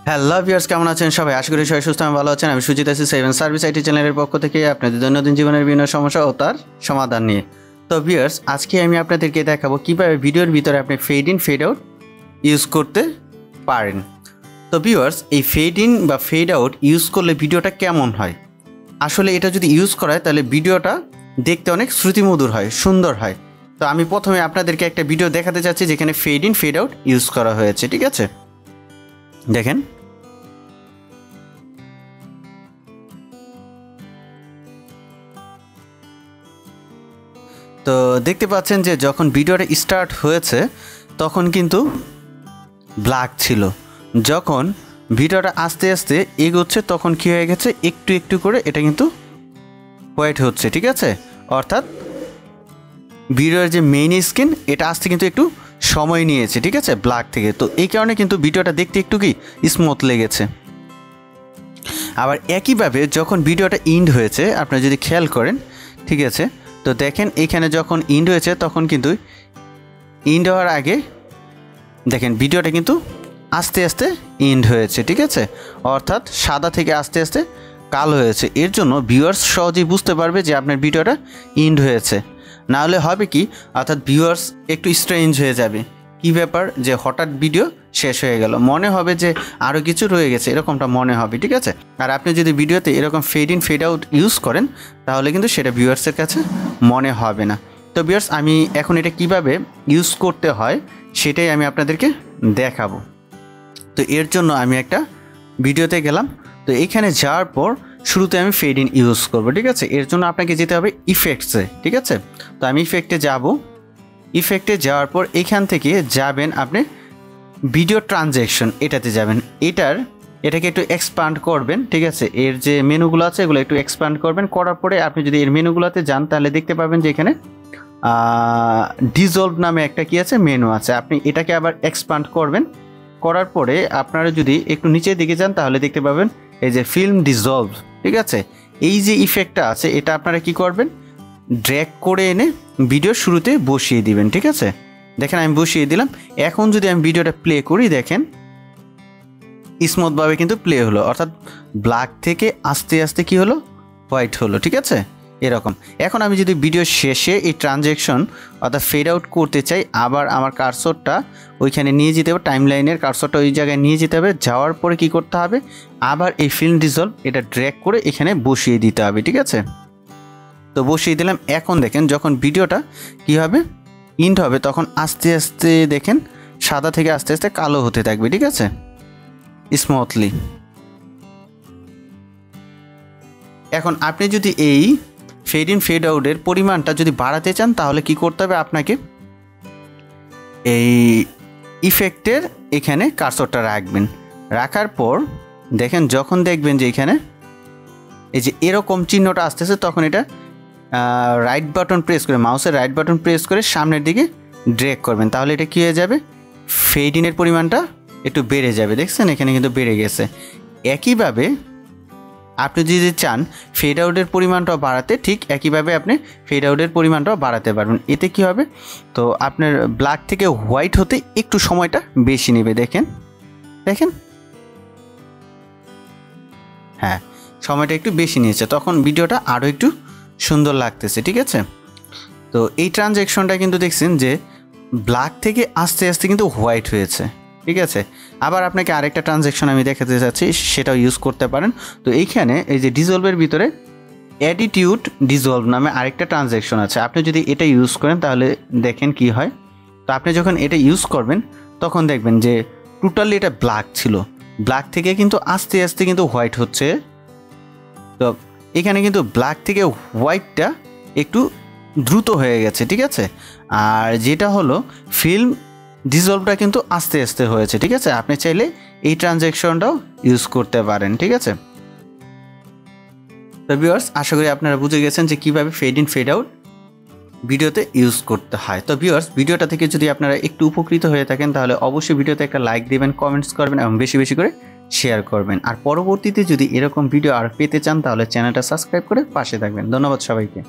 Hello viewers, কেমন আছেন সবাই? আশা করি সবাই সুস্থ এবং ভালো আছেন। আমি সুজিত আছি সেভেন সার্ভিস আইটি চ্যানেলের পক্ষ থেকে আপনাদের দৈনন্দিন জীবনের বিভিন্ন সমস্যা ও তার সমাধান নিয়ে। তো ভিউয়ার্স, আজকে আমি আপনাদেরকে দেখাবো কিভাবে ভিডিওর ভিতরে আপনি fade in fade out use করতে পারেন। তো ভিউয়ার্স, এই ফেড ইন বা ফেড আউট ইউজ করলে ভিডিওটা কেমন হয়? আসলে এটা যদি ইউজ করা হয় তাহলে ভিডিওটা দেখতে অনেক শ্রুতিমধুর হয়, সুন্দর হয়। তো আমি প্রথমে আপনাদেরকে একটা ভিডিও দেখাতে চাচ্ছি যেখানে fade in fade out use করা হয়েছে। ঠিক আছে, দেখেন। তো দেখতে পাচ্ছেন যে যখন ভিডিওটা স্টার্ট হয়েছে তখন কিন্তু ব্ল্যাক ছিল, যখন ভিডিওটা আস্তে আস্তে এগোচ্ছে তখন কী হয়ে গেছে, একটু একটু করে এটা কিন্তু হোয়াইট হচ্ছে। ঠিক আছে, অর্থাৎ ভিডিওর যে মেইন স্ক্রিন এটা আসতে কিন্তু একটু সময় নিয়েছে। ঠিক আছে, ব্ল্যাক থেকে। তো এই কারণে কিন্তু ভিডিওটা দেখতে একটু কি স্মুথ লেগেছে। আবার একইভাবে যখন ভিডিওটা ইন্ড হয়েছে আপনারা যদি খেয়াল করেন, ঠিক আছে, তো দেখেন এখানে যখন ইন্ড হয়েছে তখন কিন্তু ইন্ড হওয়ার আগে দেখেন ভিডিওটা কিন্তু আস্তে আস্তে ইন্ড হয়েছে। ঠিক আছে, অর্থাৎ সাদা থেকে আস্তে আস্তে কালো হয়েছে। এর জন্য ভিউয়ার্স সহজেই বুঝতে পারবে যে আপনার ভিডিওটা ইন্ড হয়েছে। না হলে হবে কি, অর্থাৎ ভিউয়ার্স একটু স্ট্রেঞ্জ হয়ে যাবে, কি ব্যাপার যে হঠাৎ ভিডিও শেষ হয়ে গেল, মনে হবে যে আরও কিছু রয়ে গেছে, এরকমটা মনে হবে। ঠিক আছে, আর আপনি যদি ভিডিওতে এরকম fade in fade out use করেন তাহলে কিন্তু সেটা ভিউয়ার্সের কাছে মনে হবে না। তো ভিউয়ার্স, আমি এখন এটা কিভাবে ইউজ করতে হয় সেটাই আমি আপনাদেরকে দেখাবো। তো এর জন্য আমি একটা ভিডিওতে গেলাম। তো এখানে যাওয়ার পর শুরুতে আমি ফেড ইন ইউজ করব। ঠিক আছে, এর জন্য আপনাকে যেতে হবে ইফেক্টসে। ঠিক আছে, তো আমি ইফেক্টে যাব। ইফেক্টে যাওয়ার পর এখান থেকে যাবেন আপনি ভিডিও ট্রানজ্যাকশন, এটাতে যাবেন। এটাকে একটু এক্সপান্ড করবেন। ঠিক আছে, এর যে মেনুগুলো আছে এগুলো একটু এক্সপান্ড করবেন। করার পরে আপনি যদি এর মেনুগুলোতে যান তাহলে দেখতে পাবেন যে এখানে ডিজলভ নামে একটা কি আছে, মেনু আছে। আপনি এটাকে আবার এক্সপান্ড করবেন। করার পরে আপনারা যদি একটু নিচের দিকে যান তাহলে দেখতে পাবেন এই যে ফিল্ম ডিজলভ। ঠিক আছে, এই যে ইফেক্টটা আছে এটা আপনারা কি করবেন, ড্র্যাগ করে এনে ভিডিও শুরুতে বসিয়ে দিবেন। ঠিক আছে, দেখেন আমি বসিয়ে দিলাম। এখন যদি আমি ভিডিওটা প্লে করি, দেখেন স্মুথভাবে কিন্তু প্লে হলো, অর্থাৎ ব্ল্যাক থেকে আস্তে আস্তে কি হলো, হোয়াইট হলো। ঠিক আছে, এরকম। এখন আমি যদি ভিডিও শেষে এই ট্রানজ্যাকশন অর্থাৎ ফেড আউট করতে চাই, আবার আমার কার্সরটা ওইখানে নিয়ে যেতে হবে, টাইম লাইনের কার্সরটা ওই জায়গায় নিয়ে যেতে হবে। যাওয়ার পরে কি করতে হবে, আবার এই ফিল্ম ডিজলভ এটা ড্র্যাগ করে এখানে বসিয়ে দিতে হবে। ঠিক আছে, তো বসিয়ে দিলাম। এখন দেখেন যখন ভিডিওটা কী হবে, ইন্ড হবে, তখন আস্তে আস্তে দেখেন সাদা থেকে আস্তে আস্তে কালো হতে থাকবে। ঠিক আছে, স্মুথলি। এখন আপনি যদি এই ফেড ইন ফেড আউটের পরিমাণটা যদি বাড়াতে চান তাহলে কি করতে হবে, আপনাকে এই ইফেক্টের এখানে কার্সরটা রাখবেন। রাখার পর দেখেন যখন দেখবেন যে এখানে এই যে এরকম চিহ্নটা আসতেছে তখন এটা রাইট বাটন প্রেস করে, মাউসের রাইট বাটন প্রেস করে সামনের দিকে ড্র্যাগ করবেন। তাহলে এটা কী হয়ে যাবে, ফেড ইনের পরিমাণটা একটু বেড়ে যাবে। দেখছেন এখানে কিন্তু বেড়ে গেছে। একইভাবে আপনি যদি চান ফেড আউটের পরিমাণটাও বাড়াতে, ঠিক একইভাবে আপনি ফেড আউটের পরিমাণটাও বাড়াতে পারবেন। এতে কি হবে, তো আপনার ব্ল্যাক থেকে হোয়াইট হতে একটু সময়টা বেশি নেবে। দেখেন দেখেন, হ্যাঁ, সময়টা একটু বেশি নিয়েছে, তখন ভিডিওটা আরও একটু সুন্দর লাগতেছে। ঠিক আছে, তো এই ট্রানজ্যাকশনটা কিন্তু দেখছেন যে ব্ল্যাক থেকে আস্তে আস্তে কিন্তু হোয়াইট হয়েছে। ঠিক আছে, আবার আপনাকে আরেকটা ট্রানজ্যাকশন আমি দেখাতে চাচ্ছি, সেটাও ইউজ করতে পারেন। তো এইখানে এই যে ডিজলভের ভিতরে অ্যাটিটিউড ডিজলভ নামে আরেকটা ট্রানজ্যাকশন আছে। আপনি যদি এটা ইউজ করেন তাহলে দেখেন কি হয়। তো আপনি যখন এটা ইউজ করবেন তখন দেখবেন যে টোটালি এটা ব্ল্যাক ছিল, ব্ল্যাক থেকে কিন্তু আস্তে আস্তে কিন্তু হোয়াইট হচ্ছে। তো এখানে কিন্তু ব্ল্যাক থেকে হোয়াইটটা একটু দ্রুত হয়ে গেছে। ঠিক আছে, আর যেটা হলো ফিল্ম ডিজলভটা কিন্তু আস্তে আস্তে হয়েছে। ঠিক আছে, আপনি চাইলে এই ট্রানজ্যাকশনটাও ইউজ করতে পারেন। ঠিক আছে, তো ভিউয়ার্স, আশা করি আপনারা বুঝে গেছেন যে কীভাবে ফেড ইন ফেড আউট ভিডিওতে ইউজ করতে হয়। তো ভিউয়ার্স, ভিডিওটা থেকে যদি আপনারা একটু উপকৃত হয়ে থাকেন তাহলে অবশ্যই ভিডিওতে একটা লাইক দিবেন, কমেন্টস করবেন এবং বেশি বেশি করে শেয়ার করবেন। আর পরবর্তীতে যদি এরকম ভিডিও আর পেতে চান তাহলে চ্যানেলটা সাবস্ক্রাইব করে পাশে থাকবেন। ধন্যবাদ সবাইকে।